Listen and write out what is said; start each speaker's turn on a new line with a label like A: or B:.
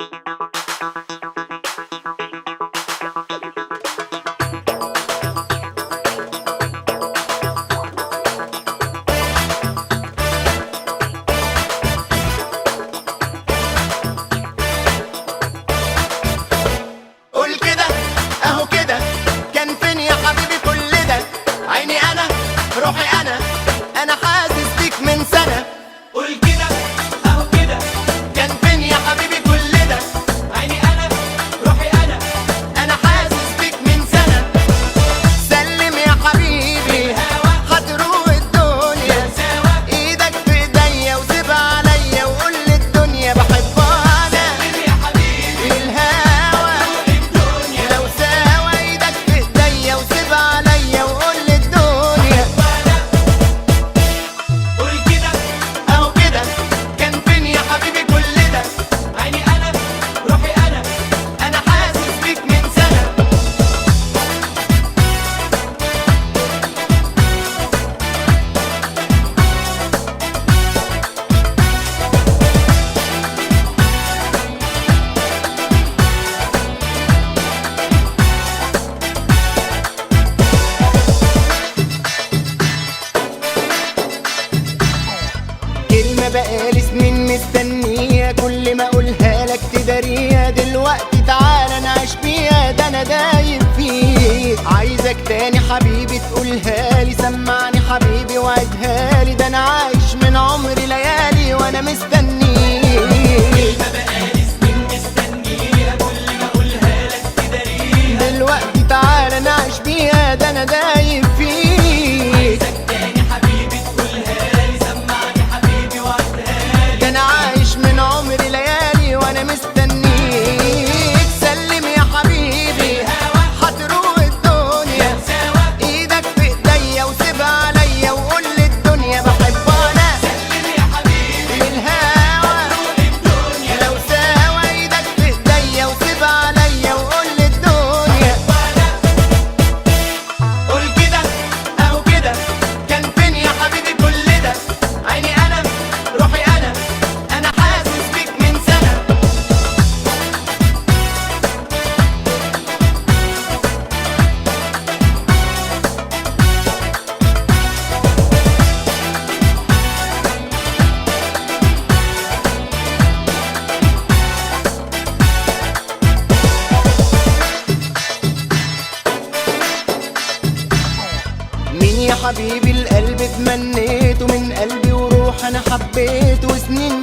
A: قول كده اهو كده، كان فين يا حبيبي كل ده؟ عيني انا روحي انا حاسس بيك من سنة.
B: قول كده اهو كده،
A: كان فين يا حبيبي كل ده؟
B: عيني انا روحي
A: انا حاسس بيك من سنة. سلم يا حبيبي هتروق الدنيا،
B: سوا
A: ايدك في ايديا وسيب عليا وقول للدنيا بحبها انا.
B: يا حبيبي
A: الهوى
B: الدنيا
A: لو ساوى ايدك في ايديا وسيب عليا وقول للدنيا.
B: قول كده
A: اهو كده، كان فين يا حبيبي كل ده؟
B: عيني انا روحي
A: انا حاسس بيك من سنة. كلمة بقالي سنين مستنية، كل ما اقولها لك تداريها. دلوقتي تعالى نعيش بيها، ده انا دايب فيك. عايزك تاني حبيبي تقولها لي، سمعني حبيبي وعدها لي. ده انا عايش من عمري ليالي وانا مستنيك.
B: ما بقالي سنين مستنيها، كل ما اقولها لك تداريها.
A: دلوقتي تعالى نعيش بيها، ده انا دايب فيك.
B: عايزك تاني حبيبي تقولها لي، سمعني حبيبي وعدها لي.
A: ده انا عايش من عمري ليالي وانا مستنيك. سلم يا حبيبي هتروق الدنيا،
B: سوا
A: ايدك في ايديا وسيب عليا وقول للدنيا بحبها انا.
B: سلم يا حبيبي
A: الهوى
B: الدنيا
A: لو ساوى ايدك في ايديا وسيب عليا وقول للدنيا. قول كده اهو كده، كان فين يا حبيبي كل ده؟ عيني انا روحي انا حاسس بيك من سنة. مين يا حبيبي القلب اتمنيته، من قلبي وروح انا حبيته. وسنين